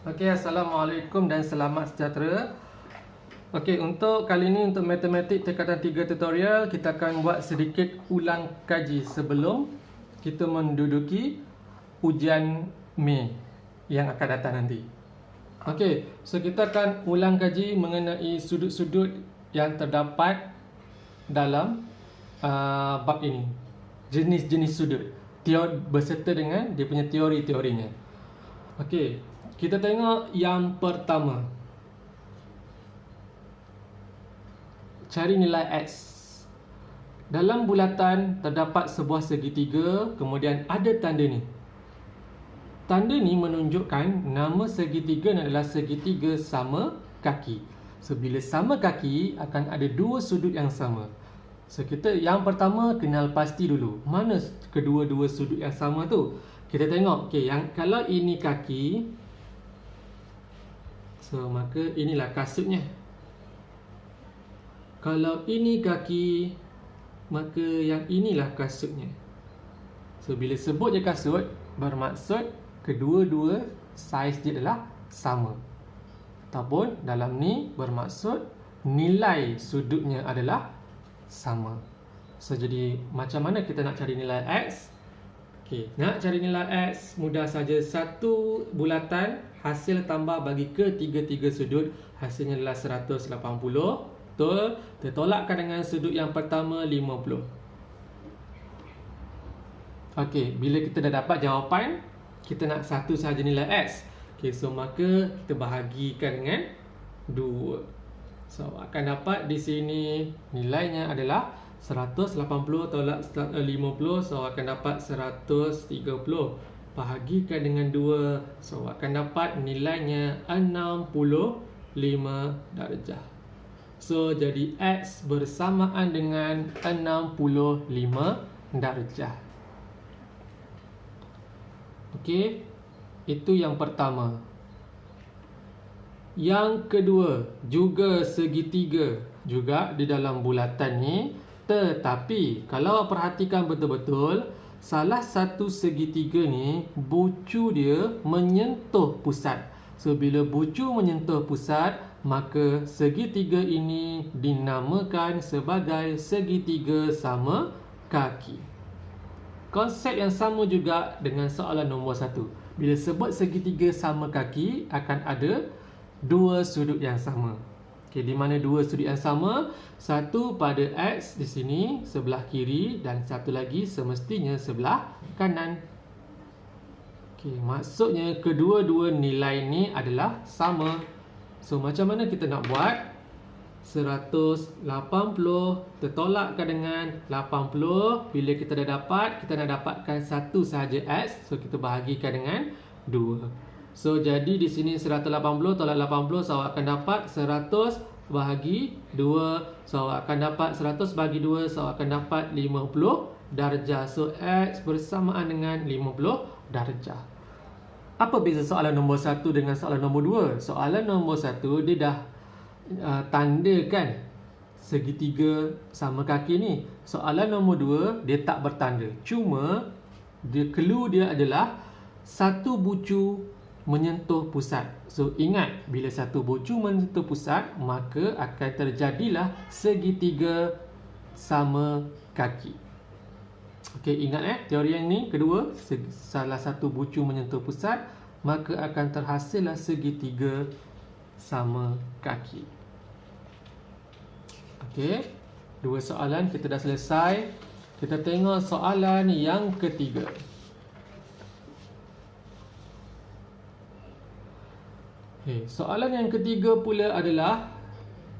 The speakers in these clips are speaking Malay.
Okey, Assalamualaikum dan selamat sejahtera. Okey, untuk kali ini untuk matematik tingkatan 3 tutorial, kita akan buat sedikit ulang kaji sebelum kita menduduki ujian Mei yang akan datang nanti. Okey, so kita akan ulang kaji mengenai sudut-sudut yang terdapat dalam bab ini. Jenis-jenis sudut berserta dengan dia punya teori-teorinya. Okey, kita tengok yang pertama. Cari nilai X. Dalam bulatan terdapat sebuah segitiga, kemudian ada tanda ni. Tanda ni menunjukkan nama segitiga ni adalah segitiga sama kaki. So, bila sama kaki, akan ada dua sudut yang sama. So, kita yang pertama kenal pasti dulu. Mana kedua-dua sudut yang sama tu? Kita tengok, okay, yang kalau ini kaki, so maka inilah kasutnya. Kalau ini kaki, maka yang inilah kasutnya. So bila sebut je kasut, bermaksud kedua-dua saiz dia adalah sama. Ataupun dalam ni bermaksud nilai sudutnya adalah sama. So jadi macam mana kita nak cari nilai X? Okey, nak cari nilai X mudah saja. Satu bulatan hasil tambah bagi ketiga-tiga sudut, hasilnya adalah 180. Betul? Tertolakkan dengan sudut yang pertama 50. Okey, bila kita dah dapat jawapan, kita nak satu sahaja nilai X. Okey, so maka kita bahagikan dengan 2. So akan dapat di sini nilainya adalah 180 tolak 50, so akan dapat 130. Bahagikan dengan 2, so akan dapat nilainya 65 darjah. So jadi X bersamaan dengan 65 darjah. Okey, itu yang pertama. Yang kedua, juga segitiga juga di dalam bulatan ni, tetapi kalau perhatikan betul-betul, salah satu segitiga ni bucu dia menyentuh pusat. So bila bucu menyentuh pusat, maka segitiga ini dinamakan sebagai segitiga sama kaki. Konsep yang sama juga dengan soalan nombor 1. Bila sebut segitiga sama kaki, akan ada dua sudut yang sama. Okey, di mana dua sudut yang sama? Satu pada X di sini sebelah kiri dan satu lagi semestinya sebelah kanan. Okey, maksudnya kedua-dua nilai ni adalah sama. So macam mana kita nak buat? 180 tertolakkan dengan 80. Bila kita dah dapat, kita nak dapatkan satu sahaja X, so kita bahagikan dengan 2. So jadi di sini 180 tolak 80, so akan dapat 100 bahagi 2, so akan dapat 100 bahagi 2, so akan dapat 50 darjah. So X bersamaan dengan 50 darjah. Apa beza soalan nombor 1 dengan soalan nombor 2? Soalan nombor 1 dia dah tandakan segitiga sama kaki ni. Soalan nombor 2 dia tak bertanda. Cuma clue dia adalah satu bucu menyentuh pusat. So ingat, bila satu bucu menyentuh pusat, maka akan terjadilah segitiga sama kaki. Okey, ingat teori yang ni kedua, salah satu bucu menyentuh pusat, maka akan terhasillah segitiga sama kaki. Okey, dua soalan kita dah selesai. Kita tengok soalan yang ketiga. Okay, soalan yang ketiga pula adalah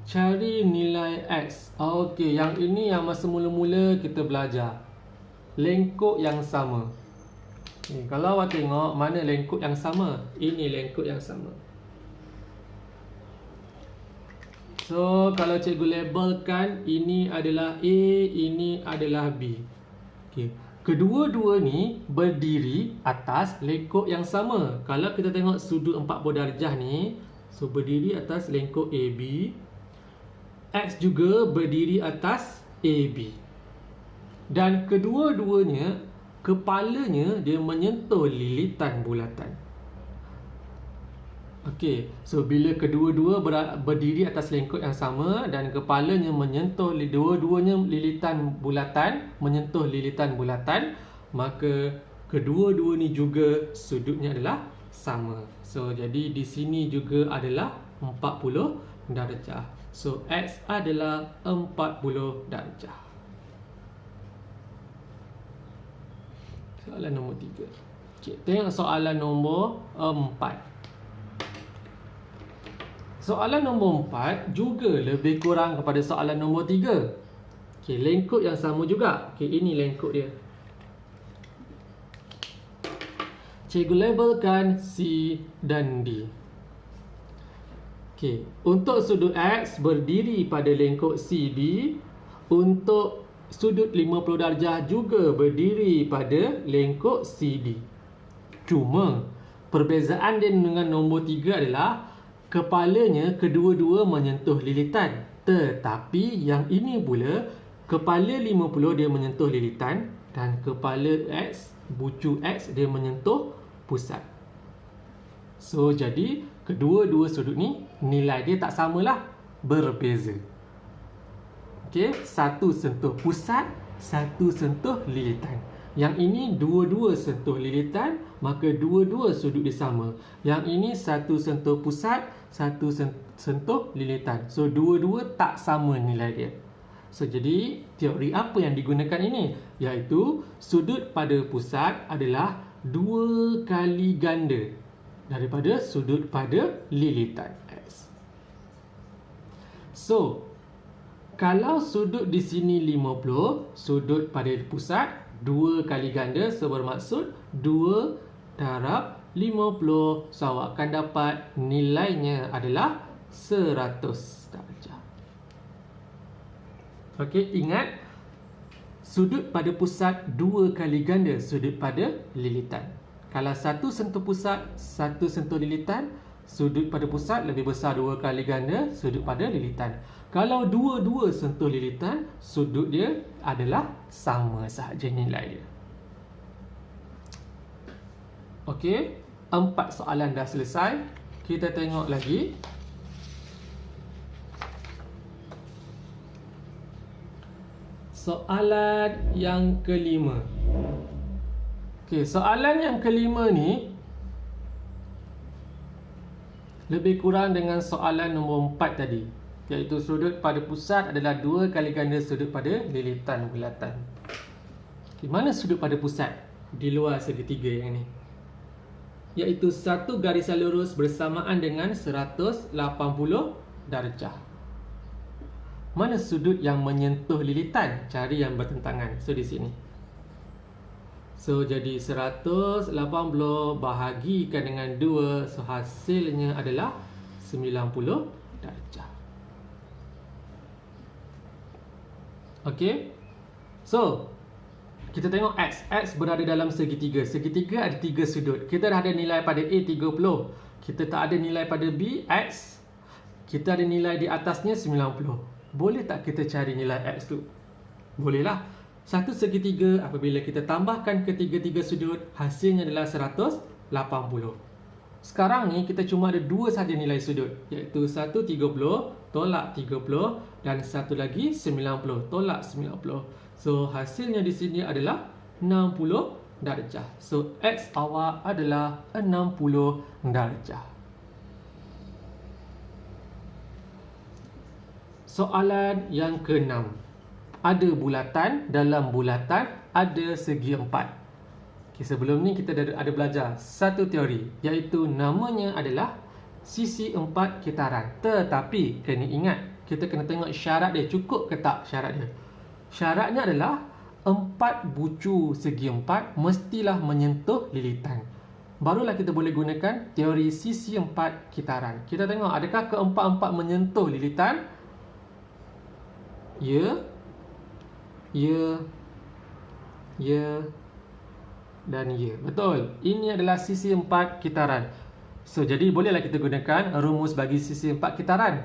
cari nilai X. Okey, yang ini yang masa mula-mula kita belajar. Lengkuk yang sama. Okay, kalau awak tengok mana lengkuk yang sama? Ini lengkuk yang sama. So, kalau cikgu labelkan, ini adalah A, ini adalah B. Okay. Kedua-dua ni berdiri atas lengkuk yang sama. Kalau kita tengok sudut 40 darjah ni, so berdiri atas lengkuk AB. X juga berdiri atas AB. Dan kedua-duanya, kepalanya dia menyentuh lilitan bulatan. Okey, so bila kedua-dua berdiri atas lengkuk yang sama dan kepalanya menyentuh dua-duanya lilitan bulatan, menyentuh lilitan bulatan, maka kedua-dua ni juga sudutnya adalah sama. So jadi di sini juga adalah 40 darjah. So X adalah 40 darjah. Soalan nombor 3. Okey, tengok soalan nombor 4. Soalan nombor 4 juga lebih kurang kepada soalan nombor 3. Okey, lengkuk yang sama juga. Okey, ini lengkuk dia. Cikgu labelkan C dan D. Okey, untuk sudut X berdiri pada lengkuk CD, untuk sudut 50 darjah juga berdiri pada lengkuk CD. Cuma perbezaan dia dengan nombor 3 adalah kepalanya kedua-dua menyentuh lilitan. Tetapi yang ini pula, kepala 50 dia menyentuh lilitan dan kepala X, bucu X dia menyentuh pusat. So jadi kedua-dua sudut ni nilai dia tak samalah, berbeza. Okey, satu sentuh pusat, satu sentuh lilitan. Yang ini dua-dua sentuh lilitan, maka dua-dua sudut dia sama. Yang ini satu sentuh pusat, satu sentuh lilitan. So dua-dua tak sama nilai dia. So jadi teori apa yang digunakan ini? Iaitu sudut pada pusat adalah 2 kali ganda daripada sudut pada lilitan X. So kalau sudut di sini 50, sudut pada pusat 2 kali ganda, so bermaksud 2 darab 50. So awak akan dapat nilainya adalah 100 darjah. Okey, ingat sudut pada pusat 2 kali ganda sudut pada lilitan. Kalau satu sentuh pusat, satu sentuh lilitan, sudut pada pusat lebih besar 2 kali ganda sudut pada lilitan. Kalau dua-dua sentuh lilitan, sudut dia adalah sama sahaja nilai dia. Okey, 4 soalan dah selesai. Kita tengok lagi. Soalan yang kelima. Okey, soalan yang kelima ni lebih kurang dengan soalan nombor 4 tadi, iaitu sudut pada pusat adalah 2 kali ganda sudut pada lilitan bulatan. Okay, mana sudut pada pusat di luar segitiga yang ni? Iaitu satu garisan lurus bersamaan dengan 180 darjah. Mana sudut yang menyentuh lilitan? Cari yang bertentangan. So di sini. So jadi 180 bahagikan dengan 2, so hasilnya adalah 90 darjah. Okey. So, kita tengok X. X berada dalam segitiga. Segitiga ada 3 sudut. Kita dah ada nilai pada A 30. Kita tak ada nilai pada B, X. Kita ada nilai di atasnya 90. Boleh tak kita cari nilai X tu? Bolehlah. Satu segitiga apabila kita tambahkan ketiga-tiga sudut, hasilnya adalah 180. Sekarang ni kita cuma ada 2 sahaja nilai sudut, iaitu satu 30 tolak 30 dan satu lagi 90 tolak 90. So hasilnya di sini adalah 60 darjah. So X awak adalah 60 darjah. Soalan yang ke-6. Ada bulatan, dalam bulatan ada segi 4. Okay, sebelum ni kita ada belajar satu teori, iaitu namanya adalah sisi 4 kitaran. Tetapi kena ingat, kita kena tengok syarat dia, cukup ke tak syarat dia. Syaratnya adalah 4 bucu segi 4 mestilah menyentuh lilitan. Barulah kita boleh gunakan teori sisi 4 kitaran. Kita tengok adakah keempat-empat menyentuh lilitan? Ya, dan ya. Betul. Ini adalah sisi 4 kitaran. So, jadi bolehlah kita gunakan rumus bagi sisi 4 kitaran.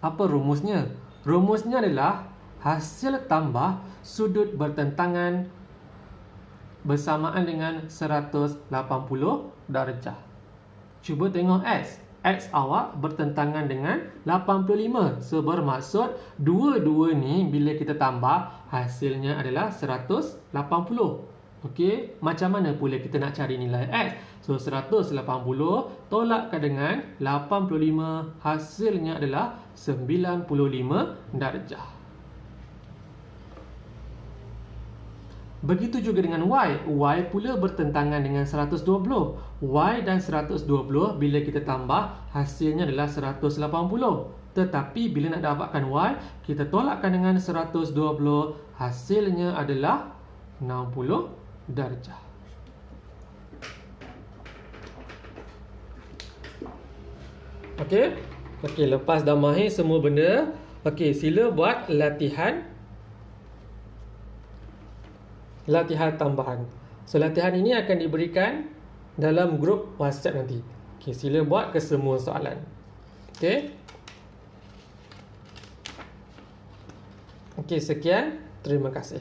Apa rumusnya? Rumusnya adalah hasil tambah sudut bertentangan bersamaan dengan 180 darjah. Cuba tengok X. X awak bertentangan dengan 85. So, bermaksud dua-dua ni bila kita tambah, hasilnya adalah 180. Okey, macam mana pula kita nak cari nilai X? So, 180 tolakkan dengan 85, hasilnya adalah 95 darjah. Begitu juga dengan Y. Y pula bertentangan dengan 120. Y dan 120 bila kita tambah, hasilnya adalah 180. Tetapi bila nak dapatkan Y, kita tolakkan dengan 120, hasilnya adalah 60 darjah. Okey, lepas dah mahir semua benda, sila buat latihan tambahan. So, latihan ini akan diberikan dalam grup WhatsApp nanti. Sila buat ke semua soalan. Sekian. Terima kasih.